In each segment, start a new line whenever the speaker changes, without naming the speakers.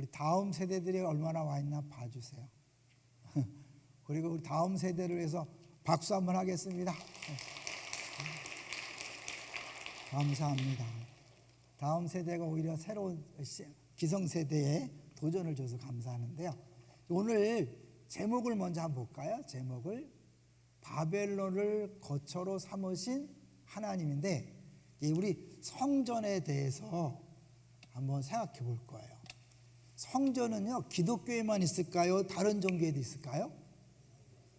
우리 다음 세대들이 얼마나 와 있나 봐주세요. 그리고 우리 다음 세대를 위해서 박수 한번 하겠습니다. 감사합니다. 다음 세대가 오히려 새로운 기성세대에 도전을 줘서 감사하는데요. 오늘 제목을 먼저 한번 볼까요? 제목을 바벨론을 거처로 삼으신 하나님인데, 우리 성전에 대해서 한번 생각해 볼 거예요. 성전은요, 기독교에만 있을까요? 다른 종교에도 있을까요?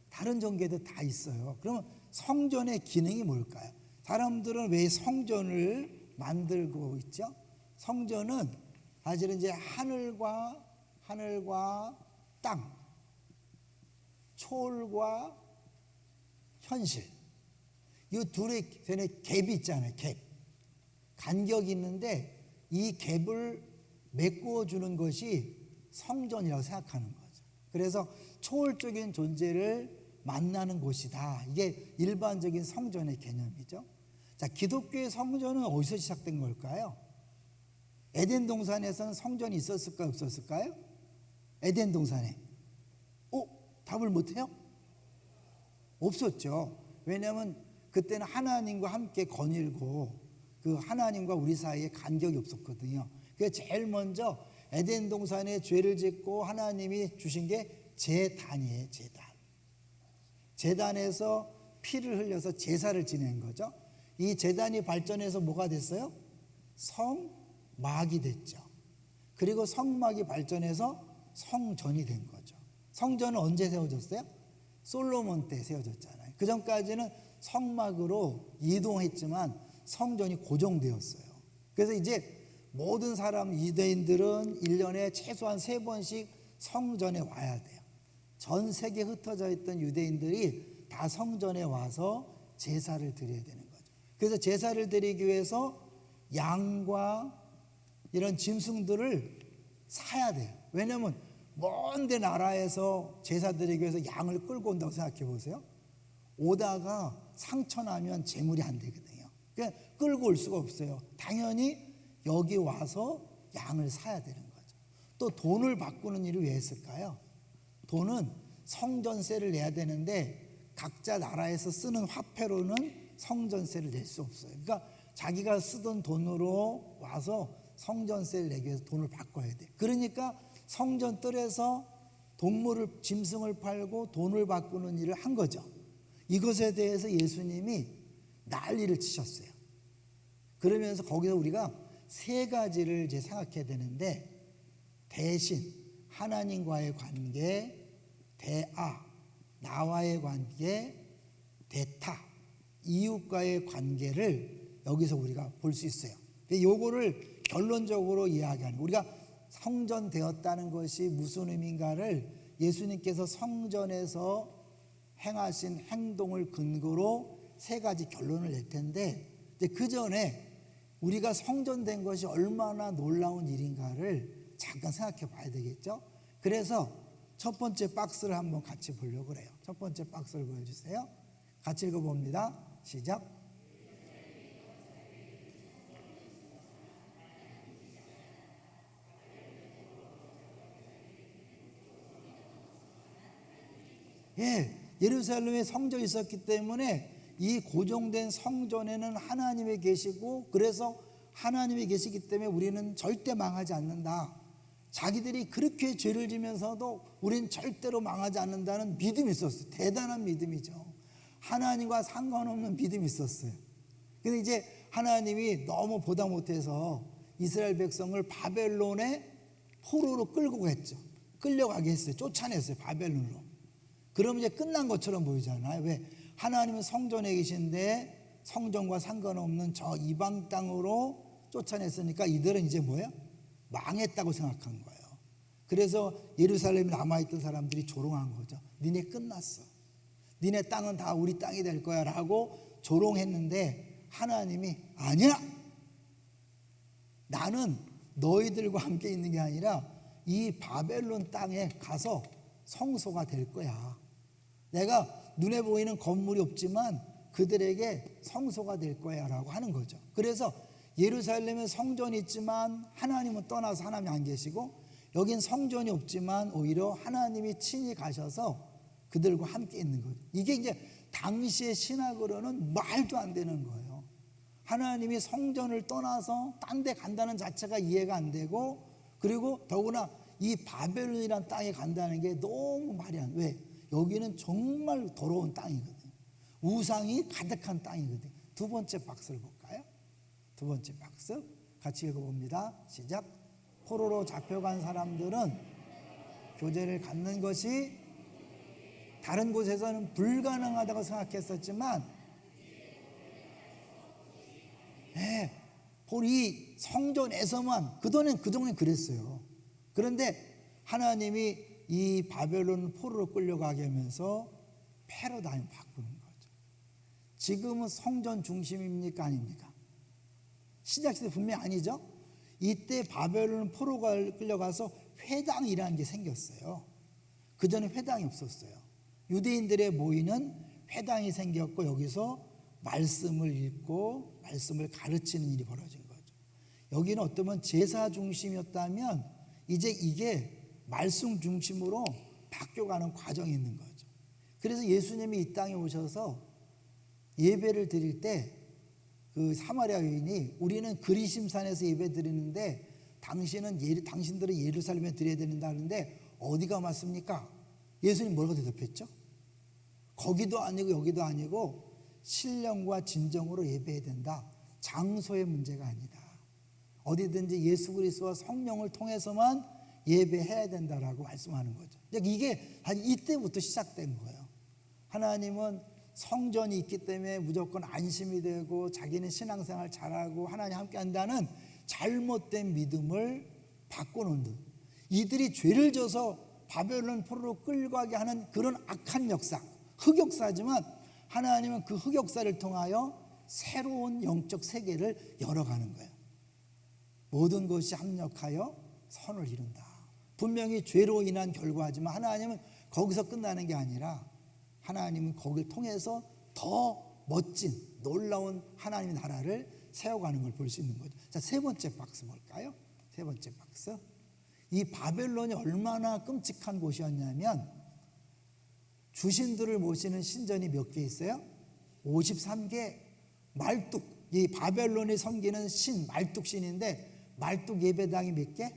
다른 종교에도 다 있어요. 그러면 성전의 기능이 뭘까요? 사람들은 왜 성전을 만들고 있죠? 성전은 사실은 이제 하늘과 땅, 초월과 현실, 이 둘의 갭이 있잖아요. 갭, 간격이 있는데 이 갭을 메꾸어 주는 것이 성전이라고 생각하는 거죠. 그래서 초월적인 존재를 만나는 곳이다. 이게 일반적인 성전의 개념이죠. 자, 기독교의 성전은 어디서 시작된 걸까요? 에덴 동산에서는 성전이 있었을까요? 없었을까요? 에덴 동산에. 답을 못해요? 없었죠. 왜냐하면 그때는 하나님과 함께 거닐고 그 하나님과 우리 사이에 간격이 없었거든요. 그래서 제일 먼저 에덴 동산에 죄를 짓고 하나님이 주신 게 제단이에요. 제단에서 피를 흘려서 제사를 지낸 거죠. 이 제단이 발전해서 뭐가 됐어요? 성막이 됐죠. 그리고 성막이 발전해서 성전이 된 거죠. 성전은 언제 세워졌어요? 솔로몬 때 세워졌잖아요. 그 전까지는 성막으로 이동했지만 성전이 고정되었어요. 그래서 이제 모든 사람 유대인들은 1년에 최소한 3번씩 성전에 와야 돼요. 전 세계에 흩어져 있던 유대인들이 다 성전에 와서 제사를 드려야 되는 거죠. 그래서 제사를 드리기 위해서 양과 이런 짐승들을 사야 돼요. 왜냐하면 먼데 나라에서 제사 드리기 위해서 양을 끌고 온다고 생각해 보세요. 오다가 상처나면 제물이 안 되거든요. 그러니까 끌고 올 수가 없어요. 당연히 여기 와서 양을 사야 되는 거죠. 또 돈을 바꾸는 일을 왜 했을까요? 돈은 성전세를 내야 되는데 각자 나라에서 쓰는 화폐로는 성전세를 낼 수 없어요. 그러니까 자기가 쓰던 돈으로 와서 성전세를 내기 위해서 돈을 바꿔야 돼. 그러니까 성전 뜰에서 동물을, 짐승을 팔고 돈을 바꾸는 일을 한 거죠. 이것에 대해서 예수님이 난리를 치셨어요. 그러면서 거기서 우리가 3가지를 이제 생각해야 되는데, 대신, 하나님과의 관계, 대아, 나와의 관계, 대타, 이웃과의 관계를 여기서 우리가 볼 수 있어요. 요거를 결론적으로 이야기하는, 우리가 성전 되었다는 것이 무슨 의미인가를 예수님께서 성전에서 행하신 행동을 근거로 3가지 결론을 낼 텐데, 이제 그 전에 우리가 성전된 것이 얼마나 놀라운 일인가를 잠깐 생각해 봐야 되겠죠. 그래서 첫 번째 박스를 한번 같이 보려고 그래요. 첫 번째 박스를 보여주세요. 같이 읽어봅니다. 시작. 예루살렘에 성전이 있었기 때문에 이 고정된 성전에는 하나님이 계시고, 그래서 하나님이 계시기 때문에 우리는 절대 망하지 않는다. 자기들이 그렇게 죄를 지면서도 우리는 절대로 망하지 않는다는 믿음이 있었어요. 대단한 믿음이죠. 하나님과 상관없는 믿음이 있었어요. 근데 이제 하나님이 너무 보다 못해서 이스라엘 백성을 바벨론의 포로로 끌고 갔죠. 끌려가게 했어요. 쫓아냈어요. 바벨론으로. 그러면 이제 끝난 것처럼 보이잖아요. 왜? 하나님은 성전에 계신데 성전과 상관없는 저 이방 땅으로 쫓아냈으니까 이들은 이제 뭐예요? 망했다고 생각한 거예요. 그래서 예루살렘에 남아있던 사람들이 조롱한 거죠. 니네 끝났어. 니네 땅은 다 우리 땅이 될 거야 라고 조롱했는데, 하나님이 아니야, 나는 너희들과 함께 있는 게 아니라 이 바벨론 땅에 가서 성소가 될 거야. 내가 눈에 보이는 건물이 없지만 그들에게 성소가 될 거야 라고 하는 거죠. 그래서 예루살렘에 성전이 있지만 하나님은 떠나서 하나님이 안 계시고, 여긴 성전이 없지만 오히려 하나님이 친히 가셔서 그들과 함께 있는 거죠. 이게 이제 당시의 신학으로는 말도 안 되는 거예요. 하나님이 성전을 떠나서 딴 데 간다는 자체가 이해가 안 되고, 그리고 더구나 이 바벨론이라는 땅에 간다는 게 너무 말이 안 돼. 왜? 여기는 정말 더러운 땅이거든요. 우상이 가득한 땅이거든요. 두 번째 박스를 볼까요? 두 번째 박스 같이 읽어봅니다. 시작. 포로로 잡혀간 사람들은 교제를 갖는 것이 다른 곳에서는 불가능하다고 생각했었지만, 이 성전에서만 그동안 그랬어요. 그런데 하나님이 이 바벨론 포로로 끌려가게 하면서 패러다임 바꾸는 거죠. 지금은 성전 중심입니까? 아닙니까? 신약시대 분명히 아니죠. 이때 바벨론 포로가 끌려가서 회당이라는 게 생겼어요. 그전에 회당이 없었어요. 유대인들의 모이는 회당이 생겼고, 여기서 말씀을 읽고 말씀을 가르치는 일이 벌어진 거죠. 여기는 어쩌면 제사 중심이었다면 이제 이게 말씀 중심으로 바뀌어가는 과정이 있는 거죠. 그래서 예수님이 이 땅에 오셔서 예배를 드릴 때 그 사마리아 여인이, 우리는 그리심산에서 예배 드리는데 당신들은 예루살렘에 드려야 된다 하는데 어디가 맞습니까? 예수님 뭐라고 대답했죠? 거기도 아니고 여기도 아니고 신령과 진정으로 예배해야 된다. 장소의 문제가 아니다. 어디든지 예수 그리스도와 성령을 통해서만 예배해야 된다라고 말씀하는 거죠. 이게 이때부터 시작된 거예요. 하나님은 성전이 있기 때문에 무조건 안심이 되고 자기는 신앙생활 잘하고 하나님 함께 한다는 잘못된 믿음을 바꿔놓은 듯, 이들이 죄를 져서 바벨론 포로로 끌고 가게 하는 그런 악한 역사, 흑역사지만 하나님은 그 흑역사를 통하여 새로운 영적 세계를 열어가는 거예요. 모든 것이 합력하여 선을 이룬다. 분명히 죄로 인한 결과지만 하나님은 거기서 끝나는 게 아니라 하나님은 거기를 통해서 더 멋진 놀라운 하나님의 나라를 세워가는 걸 볼 수 있는 거죠. 자, 세 번째 박스 볼까요? 세 번째 박스. 이 바벨론이 얼마나 끔찍한 곳이었냐면 주신들을 모시는 신전이 몇 개 있어요? 53개. 말뚝, 이 바벨론이 섬기는 신, 말뚝신인데 말뚝 예배당이 몇 개?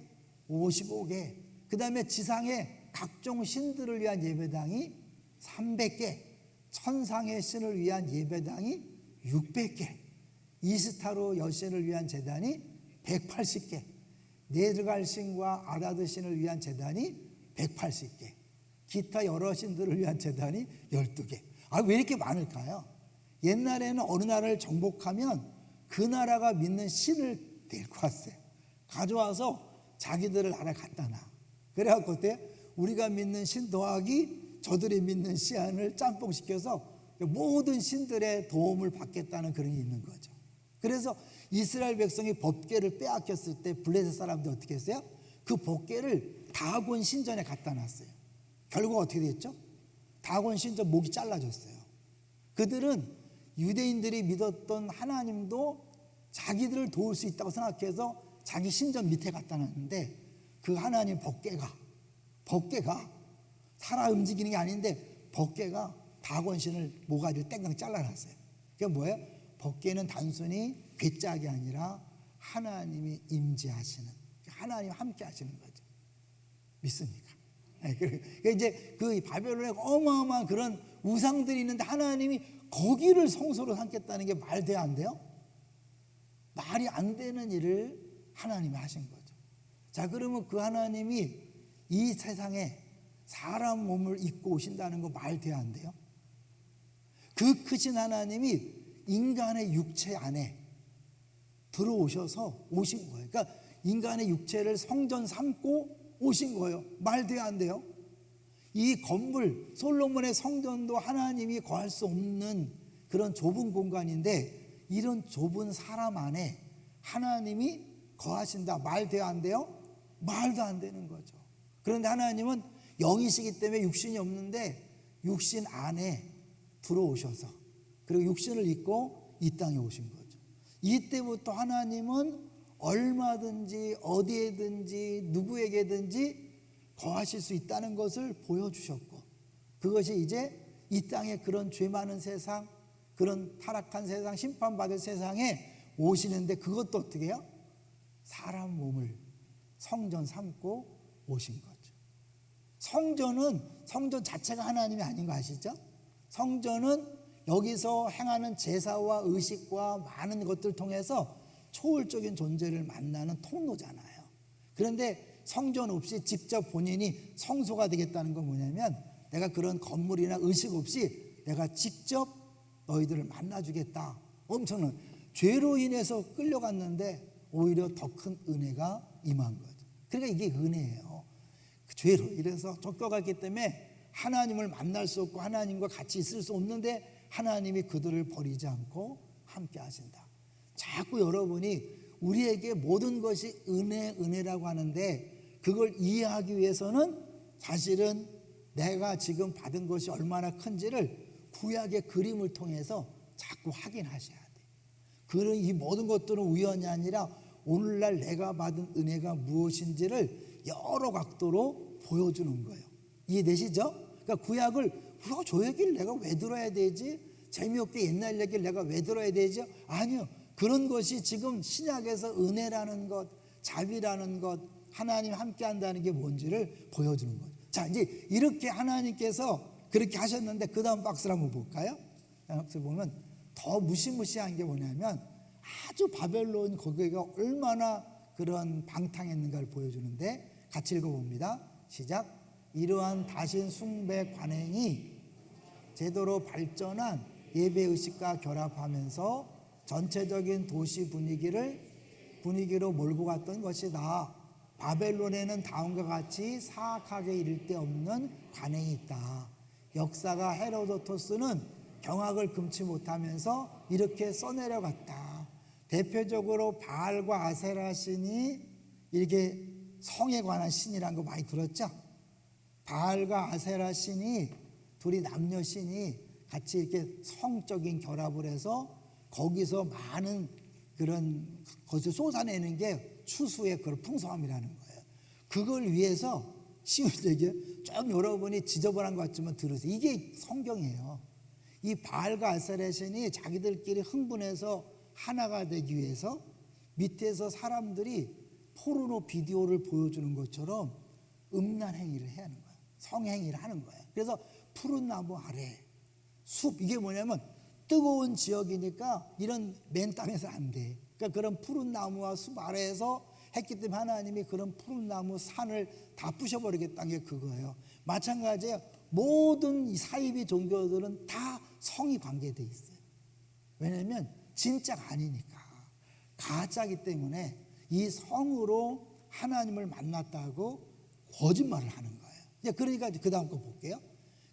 55개. 그 다음에 지상에 각종 신들을 위한 예배당이 300개, 천상의 신을 위한 예배당이 600개, 이스타로 여신을 위한 제단이 180개, 네르갈 신과 아라드 신을 위한 제단이 180개, 기타 여러 신들을 위한 제단이 12개. 왜 이렇게 많을까요? 옛날에는 어느 나라를 정복하면 그 나라가 믿는 신을 데리고 왔어요. 가져와서 자기들을 나라에 갖다 놔. 그래갖고 어때요? 우리가 믿는 신 더하기 저들이 믿는 신을 짬뽕시켜서 모든 신들의 도움을 받겠다는 그런 게 있는 거죠. 그래서 이스라엘 백성이 법궤를 빼앗겼을 때 블레셋 사람들이 어떻게 했어요? 그 법궤를 다곤 신전에 갖다 놨어요. 결국 어떻게 됐죠? 다곤 신전 목이 잘라졌어요. 그들은 유대인들이 믿었던 하나님도 자기들을 도울 수 있다고 생각해서 자기 신전 밑에 갖다 놨는데, 그 하나님 법궤가 살아 움직이는 게 아닌데 법궤가 다곤신을 모가지를 땡강 잘라놨어요. 그게 뭐예요? 법궤는 단순히 괴짝이 아니라 하나님이 임재하시는, 하나님 함께 하시는 거죠. 믿습니까? 그러니까 이제 그 바벨론에 어마어마한 그런 우상들이 있는데 하나님이 거기를 성소로 삼겠다는 게 말돼야 안 돼요? 말이 안 되는 일을 하나님이 하신 거죠. 자, 그러면 그 하나님이 이 세상에 사람 몸을 입고 오신다는 거 말돼야 안 돼요? 그 크신 하나님이 인간의 육체 안에 들어오셔서 오신 거예요. 그러니까 인간의 육체를 성전 삼고 오신 거예요. 말돼야 안 돼요? 이 건물 솔로몬의 성전도 하나님이 거할 수 없는 그런 좁은 공간인데, 이런 좁은 사람 안에 하나님이 거하신다. 말돼야 안 돼요? 말도 안 되는 거죠. 그런데 하나님은 영이시기 때문에 육신이 없는데 육신 안에 들어오셔서, 그리고 육신을 입고 이 땅에 오신 거죠. 이때부터 하나님은 얼마든지 어디에든지 누구에게든지 거하실 수 있다는 것을 보여주셨고, 그것이 이제 이 땅에 그런 죄 많은 세상, 그런 타락한 세상, 심판받을 세상에 오시는데, 그것도 어떻게 해요? 사람 몸을 성전 삼고 오신 거죠. 성전 자체가 하나님이 아닌 거 아시죠? 성전은 여기서 행하는 제사와 의식과 많은 것들 통해서 초월적인 존재를 만나는 통로잖아요. 그런데 성전 없이 직접 본인이 성소가 되겠다는 건 뭐냐면, 내가 그런 건물이나 의식 없이 내가 직접 너희들을 만나주겠다. 엄청난, 죄로 인해서 끌려갔는데 오히려 더 큰 은혜가 임한 거죠. 그러니까 이게 은혜예요. 죄로 인해서 쫓겨갔기 때문에 하나님을 만날 수 없고 하나님과 같이 있을 수 없는데, 하나님이 그들을 버리지 않고 함께 하신다. 자꾸 여러분이 우리에게 모든 것이 은혜라고 하는데, 그걸 이해하기 위해서는 사실은 내가 지금 받은 것이 얼마나 큰지를 구약의 그림을 통해서 자꾸 확인하셔야 돼요. 그런 이 모든 것들은 우연이 아니라 오늘날 내가 받은 은혜가 무엇인지를 여러 각도로 보여주는 거예요. 이해되시죠? 그러니까 구약을 저 얘기를 내가 왜 들어야 되지? 재미없게 옛날 얘기를 내가 왜 들어야 되지? 아니요. 그런 것이 지금 신약에서 은혜라는 것, 자비라는 것, 하나님 함께 한다는 게 뭔지를 보여주는 거죠. 자, 이제 이렇게 하나님께서 그렇게 하셨는데, 그 다음 박스를 한번 볼까요? 박스 보면 더 무시무시한 게 뭐냐면, 아주 바벨론 거기가 얼마나 그런 방탕했는가를 보여주는데, 같이 읽어봅니다. 시작. 이러한 다신 숭배 관행이 제대로 발전한 예배의식과 결합하면서 전체적인 도시 분위기로 몰고 갔던 것이다. 바벨론에는 다음과 같이 사악하게 이를 데 없는 관행이 있다. 역사가 헤로도토스는 경악을 금치 못하면서 이렇게 써내려갔다. 대표적으로 바알과 아세라 신이, 이렇게 성에 관한 신이라는 거 많이 들었죠? 바알과 아세라 신이, 둘이 남녀 신이 같이 이렇게 성적인 결합을 해서 거기서 많은 그런 것을 쏟아내는 게 추수의 그런 풍성함이라는 거예요. 그걸 위해서, 쉬운 얘기예요. 좀 여러분이 지저분한 것 같지만 들으세요. 이게 성경이에요. 이 바알과 아세라 신이 자기들끼리 흥분해서 하나가 되기 위해서 밑에서 사람들이 포르노 비디오를 보여주는 것처럼 음란 행위를 해야 하는 거예요. 성행위를 하는 거예요. 그래서 푸른 나무 아래 숲, 이게 뭐냐면 뜨거운 지역이니까 이런 맨 땅에서 안 돼. 그러니까 그런 푸른 나무와 숲 아래에서 했기 때문에 하나님이 그런 푸른 나무 산을 다 부셔버리겠다는 게 그거예요. 마찬가지예요. 모든 이 사이비 종교들은 다 성이 관계돼 있어요. 왜냐하면 진짜가 아니니까, 가짜이기 때문에 이 성으로 하나님을 만났다고 거짓말을 하는 거예요. 그러니까 그 다음 거 볼게요.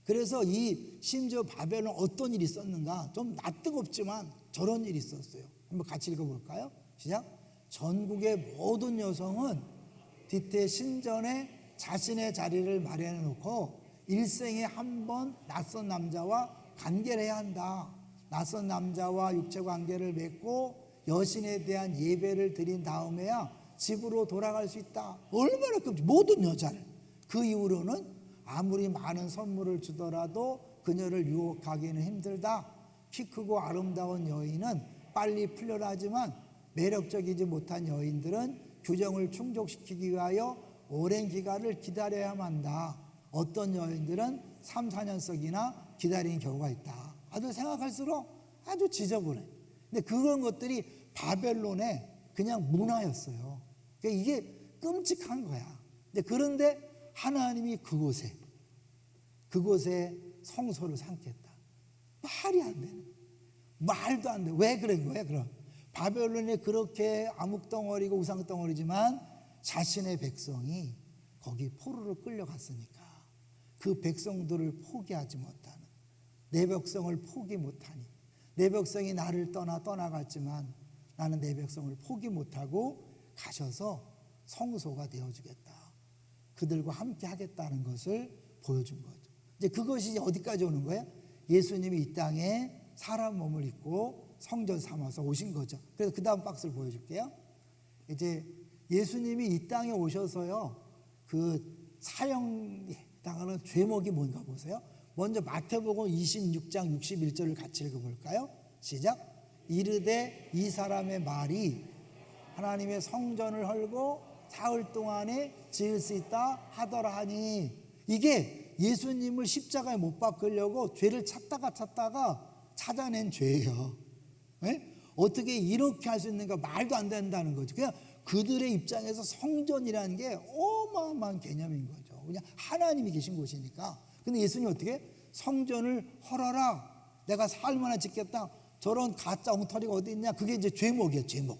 그래서 이 심지어 바벨론 어떤 일이 있었는가, 좀 낯뜨겁지만 저런 일이 있었어요. 한번 같이 읽어볼까요? 시작. 전국의 모든 여성은 뒤태 신전에 자신의 자리를 마련해 놓고 일생에 한 번 낯선 남자와 관계를 해야 한다. 낯선 남자와 육체 관계를 맺고 여신에 대한 예배를 드린 다음에야 집으로 돌아갈 수 있다. 얼마나 모든 여자를. 그 이후로는 아무리 많은 선물을 주더라도 그녀를 유혹하기는 힘들다. 키 크고 아름다운 여인은 빨리 풀려나 하지만 매력적이지 못한 여인들은 규정을 충족시키기 위하여 오랜 기간을 기다려야만 한다. 어떤 여인들은 3, 4년씩이나 기다리는 경우가 있다. 아주 생각할수록 아주 지저분해. 근데 그런 것들이 바벨론의 그냥 문화였어요. 그러니까 이게 끔찍한 거야. 그런데 하나님이 그곳에 성소를 삼겠다. 말이 안 되는, 말도 안 돼. 왜 그런 거야? 그럼 바벨론이 그렇게 암흑덩어리고 우상덩어리지만 자신의 백성이 거기 포로로 끌려갔으니까 그 백성들을 포기하지 못하는, 내 백성을 포기 못하니, 내 백성이 나를 떠나갔지만 나는 내 백성을 포기 못하고 가셔서 성소가 되어주겠다. 그들과 함께 하겠다는 것을 보여준 거죠. 이제 그것이 어디까지 오는 거예요? 예수님이 이 땅에 사람 몸을 입고 성전 삼아서 오신 거죠. 그래서 그 다음 박스를 보여줄게요. 이제 예수님이 이 땅에 오셔서요, 그 사형당하는 죄목이 뭔가 보세요. 먼저 마태복음 26장 61절을 같이 읽어볼까요? 시작. 이르되 이 사람의 말이 하나님의 성전을 헐고 사흘 동안에 지을 수 있다 하더라 하니, 이게 예수님을 십자가에 못 박으려고 죄를 찾다가 찾아낸 죄예요. 네? 어떻게 이렇게 할 수 있는가, 말도 안 된다는 거죠. 그냥 그들의 입장에서 성전이라는 게 어마어마한 개념인 거죠. 그냥 하나님이 계신 곳이니까. 근데 예수님이 어떻게 성전을 헐어라, 내가 살만한 짓겠다, 저런 가짜 엉터리가 어디 있냐, 그게 이제 죄목이에요. 죄목.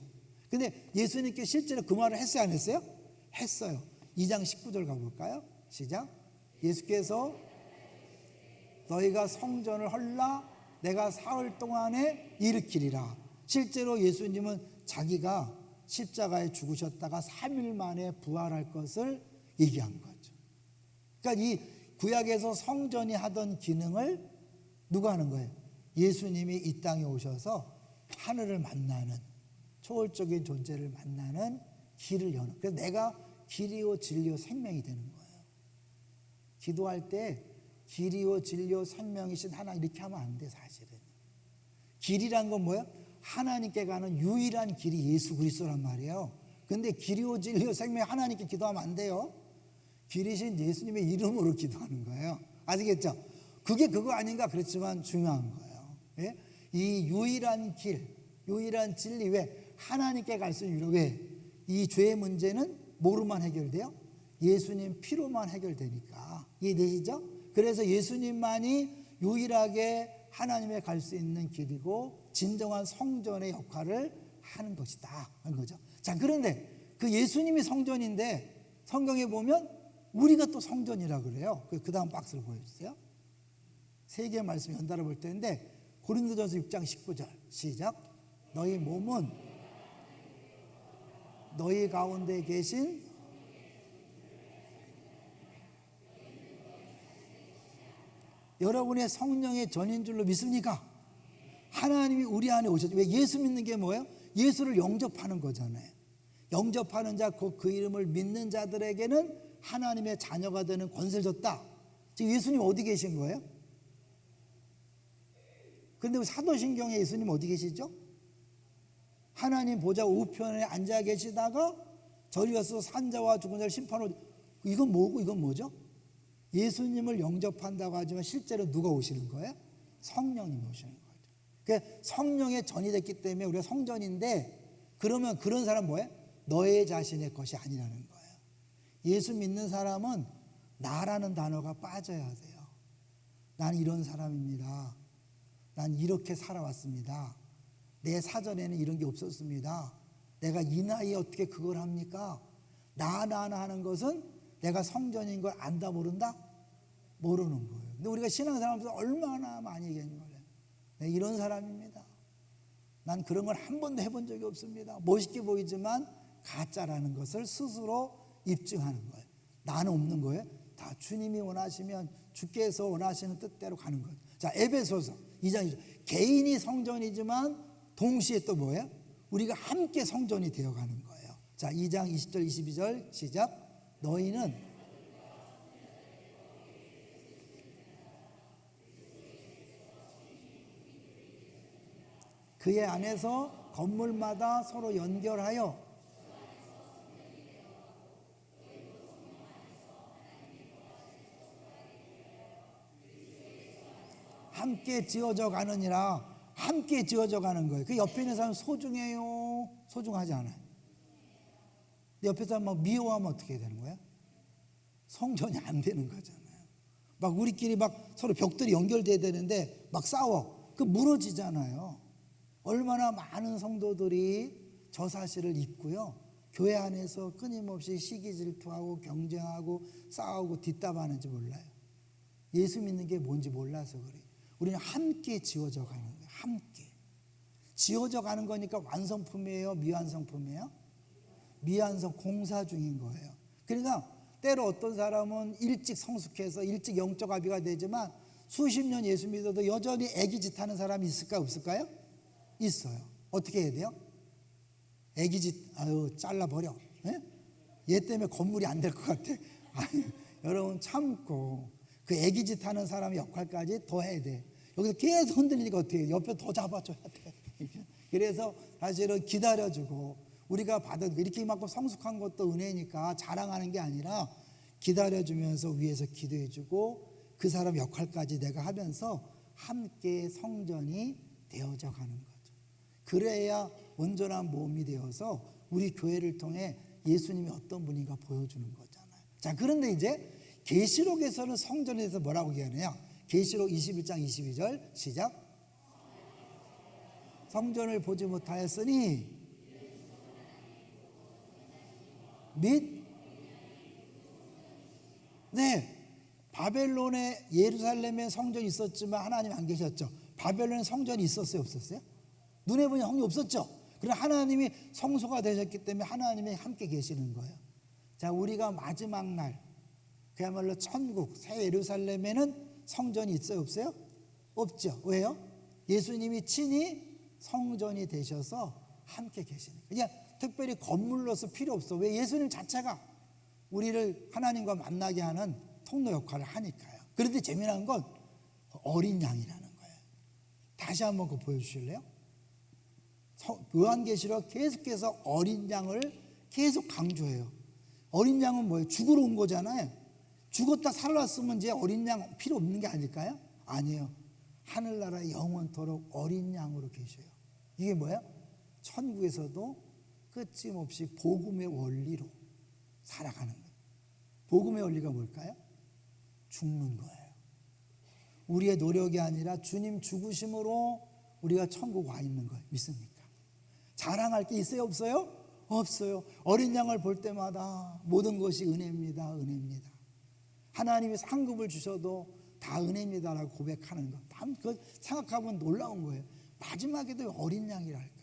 근데 예수님께 실제로 그 말을 했어요, 안 했어요? 했어요. 2장 19절 가볼까요? 시작. 예수께서 너희가 성전을 헐라 내가 사흘 동안에 일으키리라. 실제로 예수님은 자기가 십자가에 죽으셨다가 3일 만에 부활할 것을 얘기한 거죠. 그러니까 이 구약에서 성전이 하던 기능을 누가 하는 거예요? 예수님이 이 땅에 오셔서 하늘을 만나는, 초월적인 존재를 만나는 길을 여는. 그래서 내가 길이요 진리요 생명이 되는 거예요. 기도할 때 길이요 진리요 생명이신 하나님 이렇게 하면 안 돼. 사실은 길이란 건 뭐예요? 하나님께 가는 유일한 길이 예수 그리스도란 말이에요. 근데 길이요 진리요 생명, 하나님께 기도하면 안 돼요. 길이신 예수님의 이름으로 기도하는 거예요. 아시겠죠? 그게 그거 아닌가? 그렇지만 중요한 거예요. 예? 이 유일한 길, 유일한 진리, 왜? 하나님께 갈 수 있는, 왜? 이 죄의 문제는 뭐로만 해결돼요? 예수님 피로만 해결되니까. 이해되시죠? 그래서 예수님만이 유일하게 하나님에 갈 수 있는 길이고 진정한 성전의 역할을 하는 것이다 하는 거죠. 자, 그런데 그 예수님이 성전인데 성경에 보면 우리가 또 성전이라 그래요. 그 다음 박스를 보여주세요. 세 개의 말씀 연달아 볼 텐데, 고린도전서 6장 19절 시작. 너희 몸은 너희 가운데 계신 여러분의 성령의 전인 줄로 믿습니까? 하나님이 우리 안에 오셨죠. 왜? 예수 믿는 게 뭐예요? 예수를 영접하는 거잖아요. 영접하는 자, 그 이름을 믿는 자들에게는 하나님의 자녀가 되는 권세를 줬다. 지금 예수님 어디 계신 거예요? 그런데 사도신경에 예수님 어디 계시죠? 하나님 보좌 우편에 앉아 계시다가 저리 가서 산자와 죽은 자를 심판하고, 이건 뭐고 이건 뭐죠? 예수님을 영접한다고 하지만 실제로 누가 오시는 거예요? 성령님이 오시는 거죠. 그러니까 성령의 전이 됐기 때문에 우리가 성전인데, 그러면 그런 사람 뭐예요? 너의 자신의 것이 아니라는 거예요. 예수 믿는 사람은 나라는 단어가 빠져야 돼요. 난 이런 사람입니다. 난 이렇게 살아왔습니다. 내 사전에는 이런 게 없었습니다. 내가 이 나이에 어떻게 그걸 합니까? 나 하는 것은 내가 성전인 걸 안다 모른다? 모르는 거예요. 근데 우리가 신앙생활하면서 얼마나 많이 얘기하는 거예요. 네, 이런 사람입니다. 난 그런 걸 한 번도 해본 적이 없습니다. 멋있게 보이지만 가짜라는 것을 스스로 입증하는 거예요. 나는 없는 거예요. 다 주님이 원하시면 주께서 원하시는 뜻대로 가는 거예요. 자, 에베소서 2장 2절. 개인이 성전이지만 동시에 또 뭐예요? 우리가 함께 성전이 되어가는 거예요. 자, 2장 20절 22절 시작. 너희는 그의 안에서 건물마다 서로 연결하여 함께 지어져 가느니라. 함께 지어져 가는 거예요. 그 옆에 있는 사람 소중해요? 소중하지 않아요? 옆에 사람 막 미워하면 어떻게 되는 거야? 성전이 안 되는 거잖아요. 막 우리끼리 막 서로 벽들이 연결돼야 되는데 막 싸워. 그 무너지잖아요. 얼마나 많은 성도들이 저 사실을 잊고요, 교회 안에서 끊임없이 시기 질투하고 경쟁하고 싸우고 뒷담하는지 몰라요. 예수 믿는 게 뭔지 몰라서 그래요. 우리는 함께 지어져 가는 거예요. 함께 지어져 가는 거니까 완성품이에요? 미완성품이에요? 미완성, 공사 중인 거예요. 그러니까 때로 어떤 사람은 일찍 성숙해서 일찍 영적 아비가 되지만 수십 년 예수 믿어도 여전히 애기짓 하는 사람이 있을까요? 없을까요? 있어요. 어떻게 해야 돼요? 애기짓 아유 잘라버려. 예? 얘 때문에 건물이 안 될 것 같아. 아니, 여러분 참고 그 애기짓 하는 사람의 역할까지 더 해야 돼. 여기서 계속 흔들리니까 어떻게 해? 옆에 더 잡아줘야 돼. 그래서 사실은 기다려주고 우리가 받은 이렇게 이만큼 성숙한 것도 은혜니까 자랑하는 게 아니라 기다려주면서 위에서 기도해주고 그 사람 역할까지 내가 하면서 함께 성전이 되어져 가는 거죠. 그래야 온전한 몸이 되어서 우리 교회를 통해 예수님이 어떤 분인가 보여주는 거잖아요. 자, 그런데 이제 계시록에서는 성전에 대해서 뭐라고 얘기하느냐? 계시록 21장 22절 시작. 성전을 보지 못하였으니 및 바벨론에 예루살렘에 성전이 있었지만 하나님 안 계셨죠. 바벨론에 성전이 있었어요, 없었어요? 눈에 보니 성전이 없었죠. 그러나 하나님이 성소가 되셨기 때문에 하나님이 함께 계시는 거예요. 자, 우리가 마지막 날 그야말로 천국 새 예루살렘에는 성전이 있어요, 없어요? 없죠. 왜요? 예수님이 친히 성전이 되셔서 함께 계시는 거예요. 그냥 특별히 건물로서 필요 없어. 왜? 예수님 자체가 우리를 하나님과 만나게 하는 통로 역할을 하니까요. 그런데 재미난 건 어린 양이라는 거예요. 다시 한번 그거 보여주실래요? 요한계시록 계속해서 어린 양을 계속 강조해요. 어린 양은 뭐예요? 죽으러 온 거잖아요. 죽었다 살아났으면 이제 어린 양 필요 없는 게 아닐까요? 아니에요. 하늘나라에 영원토록 어린 양으로 계셔요. 이게 뭐야? 천국에서도 끊임없이 복음의 원리로 살아가는 거예요. 복음의 원리가 뭘까요? 죽는 거예요. 우리의 노력이 아니라 주님 죽으심으로 우리가 천국 와 있는 거예요. 믿습니까? 자랑할 게 있어요, 없어요? 없어요. 어린 양을 볼 때마다 모든 것이 은혜입니다, 은혜입니다. 하나님이 상급을 주셔도 다 은혜입니다라고 고백하는 것. 그 생각하면 놀라운 거예요. 마지막에도 어린 양이랄까.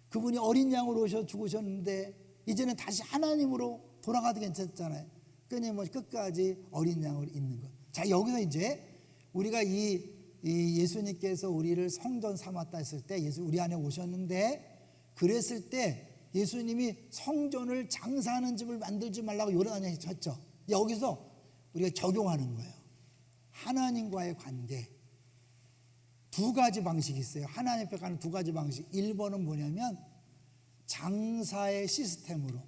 그분이 어린 양으로 오셔 죽으셨는데 이제는 다시 하나님으로 돌아가도 괜찮잖아요. 끊임없이 끝까지 어린 양으로 있는 것. 자, 여기서 이제 우리가 이 예수님께서 우리를 성전 삼았다 했을 때 예수 우리 안에 오셨는데 그랬을 때 예수님이 성전을 장사하는 집을 만들지 말라고 요란하게 했죠. 여기서 우리가 적용하는 거예요. 하나님과의 관계. 두 가지 방식이 있어요. 하나님 앞에 가는 두 가지 방식. 1번은 뭐냐면 장사의 시스템으로,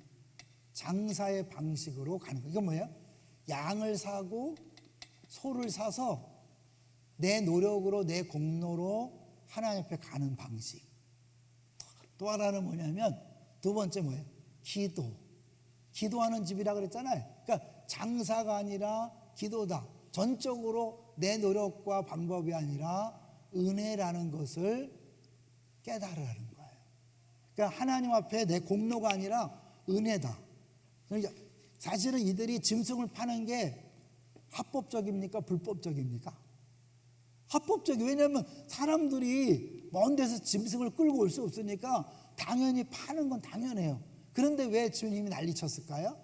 장사의 방식으로 가는 거예요. 이건 뭐예요? 양을 사고 소를 사서 내 노력으로 내 공로로 하나님 앞에 가는 방식. 또 하나는 뭐냐면 두 번째 뭐예요? 기도하는 집이라 그랬잖아요. 그러니까 장사가 아니라 기도다. 전적으로 내 노력과 방법이 아니라 은혜라는 것을 깨달으라는 거예요. 그러니까 하나님 앞에 내 공로가 아니라 은혜다. 그러니까 사실은 이들이 짐승을 파는 게 합법적입니까? 불법적입니까? 합법적이에요. 왜냐하면 사람들이 먼 데서 짐승을 끌고 올 수 없으니까 당연히 파는 건 당연해요. 그런데 왜 주님이 난리쳤을까요?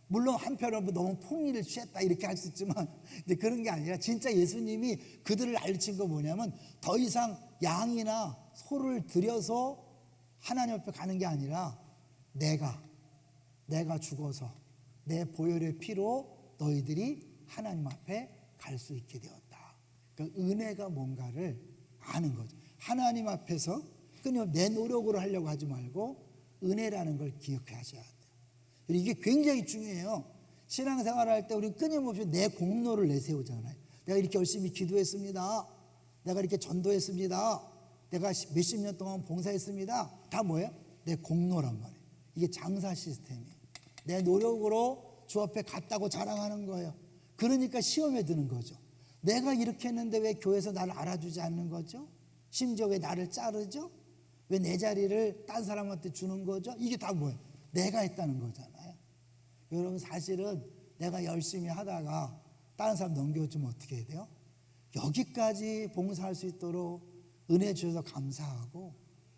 물론 한편으로 너무 폭리를 취했다 이렇게 할 수 있지만 근데 그런 게 아니라 진짜 예수님이 그들을 난리친 거 뭐냐면 더 이상 양이나 소를 들여서 하나님 앞에 가는 게 아니라 내가 죽어서 내 보혈의 피로 너희들이 하나님 앞에 갈 수 있게 되었다. 그러니까 은혜가 뭔가를 아는 거죠. 하나님 앞에서 끊임없이 내 노력으로 하려고 하지 말고 은혜라는 걸 기억해 하셔야 돼요. 이게 굉장히 중요해요. 신앙생활을 할 때 우리는 끊임없이 내 공로를 내세우잖아요. 내가 이렇게 열심히 기도했습니다. 내가 이렇게 전도했습니다. 내가 몇십 년 동안 봉사했습니다. 다 뭐예요? 내 공로란 말이에요. 이게 장사 시스템이에요. 내 노력으로 주 앞에 갔다고 자랑하는 거예요. 그러니까 시험에 드는 거죠. 내가 이렇게 했는데 왜 교회에서 나를 알아주지 않는 거죠? 심지어 왜 나를 자르죠? 왜 내 자리를 딴 사람한테 주는 거죠? 이게 다 뭐예요? 내가 했다는 거잖아요. 여러분 사실은 내가 열심히 하다가 다른 사람 넘겨주면 어떻게 해야 돼요? 여기까지 봉사할 수 있도록 은혜 주셔서 감사하고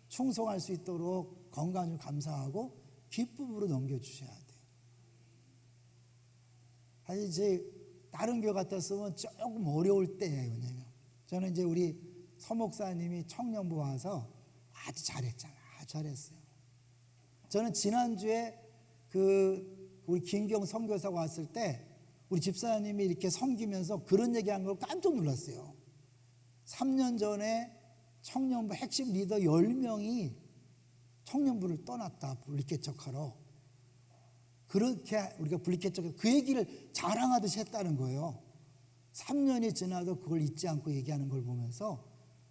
충성할 수 있도록 건강 좀 감사하고 기쁨으로 넘겨주셔야 돼요. 사실 제 다른 교회 같았으면 조금 어려울 때예요. 왜냐면 저는 이제 우리 서목사님이 청년부 와서 아주 잘했잖아요. 아주 잘했어요. 저는 지난주에 우리 김경 선교사가 왔을 때 우리 집사님이 이렇게 섬기면서 그런 얘기한 걸 깜짝 놀랐어요. 3년 전에 청년부 핵심 리더 10명이 청년부를 떠났다. 분리개척하러. 그렇게 우리가 분리개척 그 얘기를 자랑하듯이 했다는 거예요. 3년이 지나도 그걸 잊지 않고 얘기하는 걸 보면서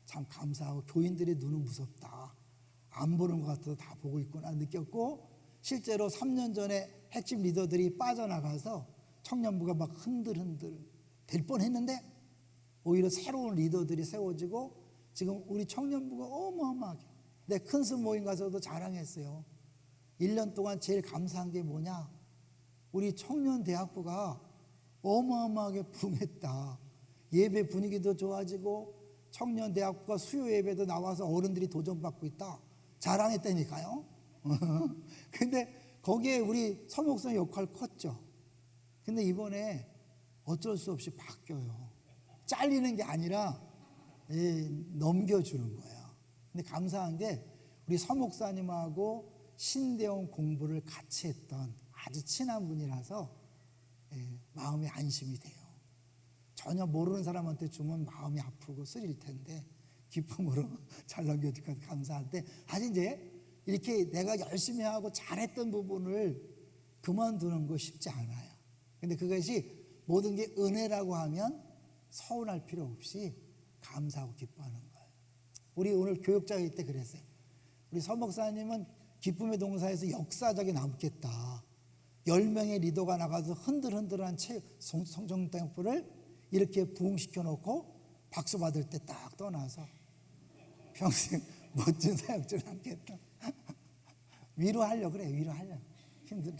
참 감사하고 교인들의 눈은 무섭다. 안 보는 것 같아도 다 보고 있구나 느꼈고, 실제로 3년 전에 핵심 리더들이 빠져나가서 청년부가 막 흔들흔들 될 뻔했는데 오히려 새로운 리더들이 세워지고 지금 우리 청년부가 어마어마하게, 내 큰스 모임 가서도 자랑했어요. 1년 동안 제일 감사한 게 뭐냐, 우리 청년대학부가 어마어마하게 부흥했다. 예배 분위기도 좋아지고 청년대학부가 수요 예배도 나와서 어른들이 도전받고 있다 자랑했다니까요. 근데 거기에 우리 서목성 역할 컸죠. 근데 이번에 어쩔 수 없이 바뀌어요. 잘리는 게 아니라 넘겨주는 거예요. 근데 감사한 게 우리 서목사님하고 신대원 공부를 같이 했던 아주 친한 분이라서 마음이 안심이 돼요. 전혀 모르는 사람한테 주면 마음이 아프고 쓰릴 텐데 기쁨으로 잘 넘겨주니까 감사한데, 사실 이제 이렇게 내가 열심히 하고 잘했던 부분을 그만두는 거 쉽지 않아요. 근데 그것이 모든 게 은혜라고 하면 서운할 필요 없이 감사하고 기뻐하는 거예요. 우리 오늘 교육자회 때 그랬어요. 우리 서 목사님은 기쁨의 동사에서 역사적이 남겠다. 10명의 리더가 나가서 흔들흔들한 성정tem플을 이렇게 부흥시켜 놓고 박수 받을 때 딱 떠나서 평생 멋진 사역을 남겠다. 위로하려고 그래. 위로하려고. 힘들어.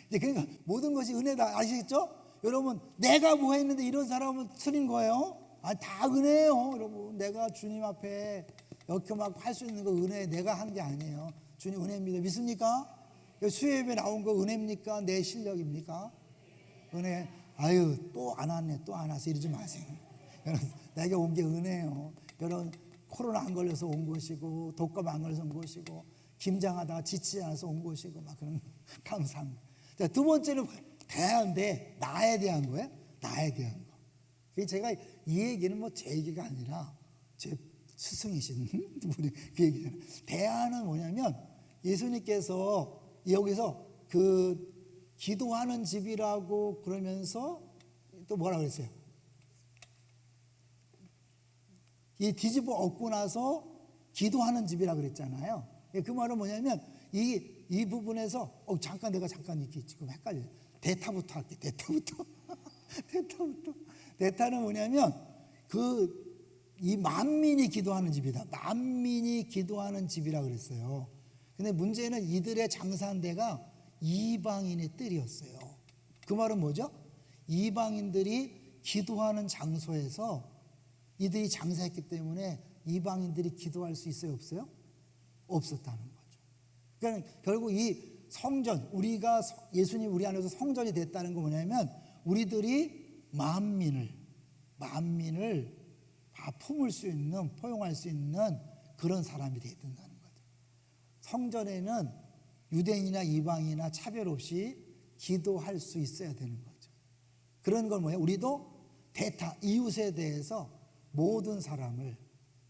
그러니까 모든 것이 은혜다. 아시겠죠? 여러분, 내가 뭐 했는데 이런 사람은 틀린 거예요? 다 은혜예요. 여러분, 내가 주님 앞에 이렇게 막 할 수 있는 거 은혜, 내가 한 게 아니에요. 주님 은혜입니다. 믿습니까? 수요예배 나온 거 은혜입니까? 내 실력입니까? 은혜. 아유, 또 안 왔네, 또 안 왔어, 이러지 마세요. 여러분, 내가 온 게 은혜예요. 여러분, 코로나 안 걸려서 온 것이고, 독감 안 걸려서 온 것이고, 김장하다가 지치지 않아서 온 것이고, 막 그런 감사합니다. 자, 두 번째는 대한데 나에 대한 거예요. 나에 대한 거. 제가 이 얘기는 뭐 제 얘기가 아니라 제 스승이신 분이 그 얘기잖아요. 대안은 뭐냐면 예수님께서 여기서 기도하는 집이라고 그러면서 또 뭐라 그랬어요? 이 뒤집어 엎고 나서 기도하는 집이라 그랬잖아요. 그 말은 뭐냐면 이 부분에서 잠깐 내가 이렇게 지금 헷갈려요. 대타부터 할게. 대타부터. 대타는 뭐냐면 이 만민이 기도하는 집이다. 만민이 기도하는 집이라 그랬어요. 근데 문제는 이들의 장사한 데가 이방인의 뜰이었어요. 그 말은 뭐죠? 이방인들이 기도하는 장소에서 이들이 장사했기 때문에 이방인들이 기도할 수 있어요? 없어요? 없었다는 거죠. 그러니까 결국 이 성전, 우리가 예수님 우리 안에서 성전이 됐다는 건 뭐냐면 우리들이 만민을 다 품을 수 있는, 포용할 수 있는 그런 사람이 되어야 된다는 거죠. 성전에는 유대인이나 이방인이나 차별 없이 기도할 수 있어야 되는 거죠. 그런 건 뭐예요? 우리도 이웃에 대해서 모든 사람을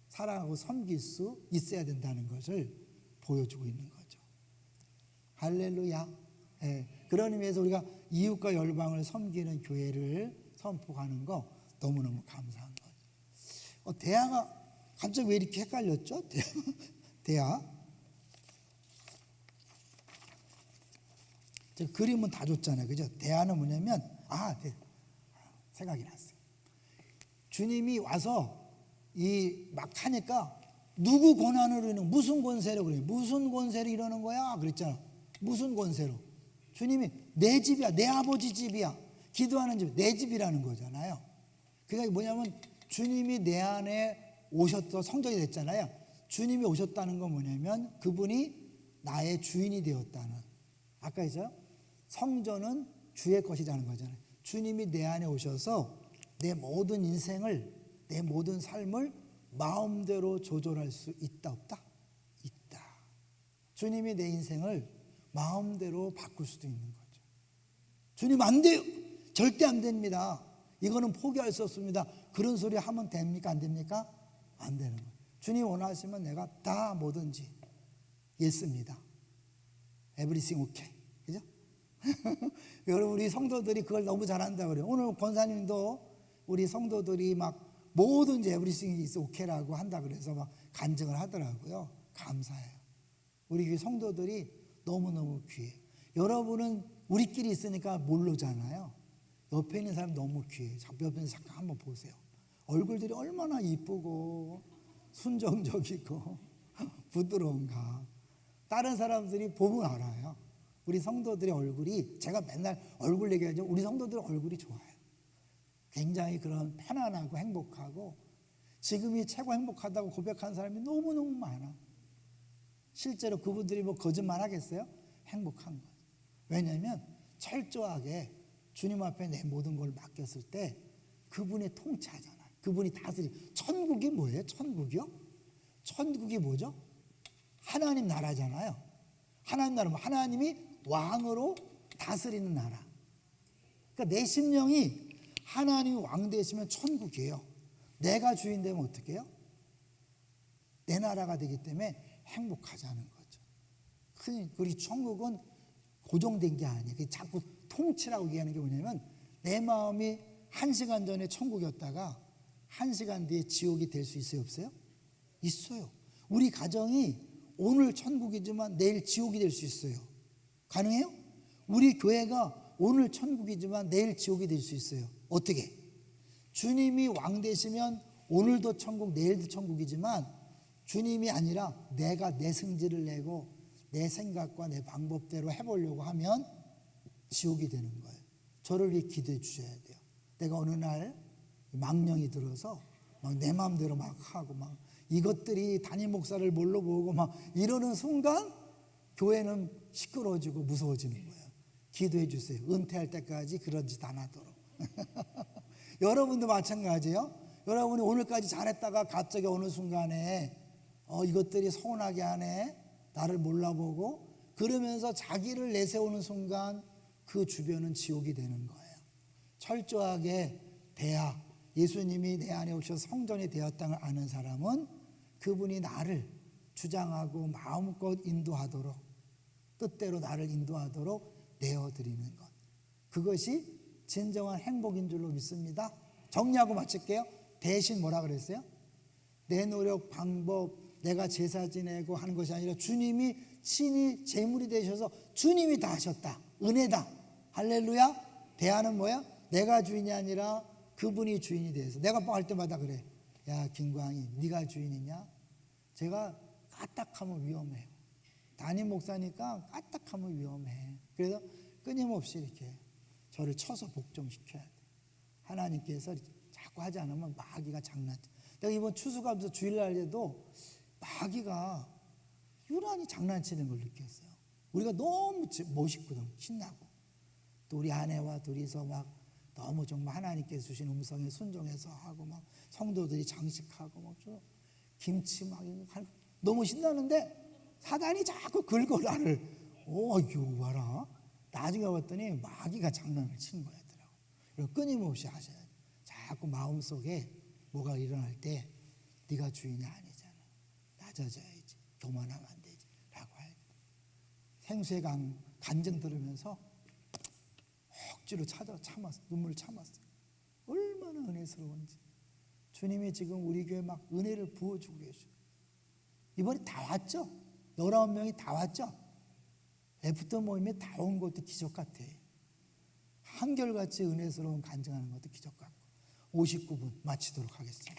사랑하고 섬길 수 있어야 된다는 것을 보여주고 있는 거죠. 할렐루야. 그런 의미에서 우리가 이웃과 열방을 섬기는 교회를 선포하는 거 너무너무 감사한 거죠. 대화가 갑자기 왜 이렇게 헷갈렸죠? 대화. 그림은 다 줬잖아요. 그죠? 대화는 뭐냐면, 생각이 났어요. 주님이 와서 막 하니까 누구 권한으로 이러는, 무슨 권세로 그래요? 무슨 권세로 이러는 거야? 그랬잖아. 무슨 권세로? 주님이 내 집이야. 내 아버지 집이야. 기도하는 집, 내 집이라는 거잖아요. 그게 뭐냐면 주님이 내 안에 오셨던 성전이 됐잖아요. 주님이 오셨다는 건 뭐냐면 그분이 나의 주인이 되었다는. 아까 했죠? 성전은 주의 것이라는 거잖아요. 주님이 내 안에 오셔서 내 모든 인생을, 내 모든 삶을 마음대로 조절할 수 있다 없다? 있다. 주님이 내 인생을 마음대로 바꿀 수도 있는 거죠. 주님 안 돼요. 절대 안 됩니다. 이거는 포기할 수 없습니다. 그런 소리 하면 됩니까? 안 됩니까? 안 되는 거예요. 주님 원하시면 내가 다 뭐든지 예스입니다. Everything okay. 그죠? 여러분 우리 성도들이 그걸 너무 잘한다 그래요. 오늘 권사님도 우리 성도들이 막 뭐든지 Everything is okay라고 한다 그래서 막 간증을 하더라고요. 감사해요. 우리 교회 성도들이 너무너무 귀해요. 여러분은 우리끼리 있으니까 모르잖아요. 옆에 있는 사람 너무 귀해요. 옆에 있는 잠깐 한번 보세요. 얼굴들이 얼마나 이쁘고 순정적이고 부드러운가. 다른 사람들이 보면 알아요. 우리 성도들의 얼굴이, 제가 맨날 얼굴 얘기하죠. 우리 성도들 얼굴이 좋아요. 굉장히 그런 편안하고 행복하고, 지금이 최고 행복하다고 고백한 사람이 너무너무 많아. 실제로 그분들이 뭐 거짓말 하겠어요? 행복한 거예요. 왜냐하면 철저하게 주님 앞에 내 모든 걸 맡겼을 때 그분이 통치하잖아요. 그분이 다스리. 천국이 뭐예요? 천국이요? 천국이 뭐죠? 하나님 나라잖아요. 하나님 나라면 하나님이 왕으로 다스리는 나라. 그러니까 내 심령이 하나님이 왕 되시면 천국이에요. 내가 주인 되면 어떻게 해요? 내 나라가 되기 때문에 행복하자는 거죠. 우리 천국은 고정된 게 아니에요. 자꾸 통치라고 얘기하는 게 뭐냐면, 내 마음이 1시간 전에 천국이었다가 1시간 뒤에 지옥이 될 수 있어요? 없어요? 있어요. 우리 가정이 오늘 천국이지만 내일 지옥이 될 수 있어요. 가능해요? 우리 교회가 오늘 천국이지만 내일 지옥이 될 수 있어요. 어떻게? 주님이 왕 되시면 오늘도 천국, 내일도 천국이지만, 주님이 아니라 내가 내 승질을 내고 내 생각과 내 방법대로 해보려고 하면 지옥이 되는 거예요. 저를 위해 기도해 주셔야 돼요. 내가 어느 날 망령이 들어서 막 내 마음대로 막 하고 막 이것들이 담임 목사를 뭘로 보고 막 이러는 순간 교회는 시끄러워지고 무서워지는 거예요. 기도해 주세요. 은퇴할 때까지 그런 짓 안 하도록. 여러분도 마찬가지예요. 여러분이 오늘까지 잘했다가 갑자기 어느 순간에 이것들이 서운하게 하네, 나를 몰라보고 그러면서 자기를 내세우는 순간 그 주변은 지옥이 되는 거예요. 철저하게 예수님이 내 안에 오셔서 성전이 되었다는 아는 사람은 그분이 나를 주장하고 마음껏 인도하도록, 뜻대로 나를 인도하도록 내어드리는 것, 그것이 진정한 행복인 줄로 믿습니다. 정리하고 마칠게요. 대신 뭐라 그랬어요? 내 노력, 방법, 내가 제사 지내고 하는 것이 아니라 주님이 친히 제물이 되셔서 주님이 다 하셨다. 은혜다. 할렐루야. 대안은 뭐야? 내가 주인이 아니라 그분이 주인이 돼서. 내가 할 때마다 그래. 야 김광희, 네가 주인이냐? 제가 까딱하면 위험해요. 담임 목사니까 까딱하면 위험해. 그래서 끊임없이 이렇게 저를 쳐서 복종시켜야 돼. 하나님께서 자꾸 하지 않으면 마귀가 장난쳐. 내가 이번 추수감사 주일날에도 마귀가 유난히 장난치는 걸 느꼈어요. 우리가 너무 멋있거든. 신나고. 또 우리 아내와 둘이서 막 너무 정말 하나님께서 주신 음성에 순종해서 하고 막 성도들이 장식하고 막 김치 막 너무 신나는데 사단이 자꾸 긁어 나를. 이거 봐라. 나중에 봤더니 마귀가 장난을 친 거였더라고. 그래서 끊임없이 하셔야 돼. 자꾸 마음속에 뭐가 일어날 때 네가 주인이 아니잖아. 낮아져야지. 교만하면 안 되지. 라고 할 때. 생수의 간증 들으면서 억지로 참았어. 눈물을 참았어요. 얼마나 은혜스러운지. 주님이 지금 우리 교회에 막 은혜를 부어주고 계셔. 이번에 다 왔죠? 19명이 다 왔죠? 애프터 모임에 다 온 것도 기적 같아. 한결같이 은혜스러운 간증하는 것도 기적 같고. 59분 마치도록 하겠습니다.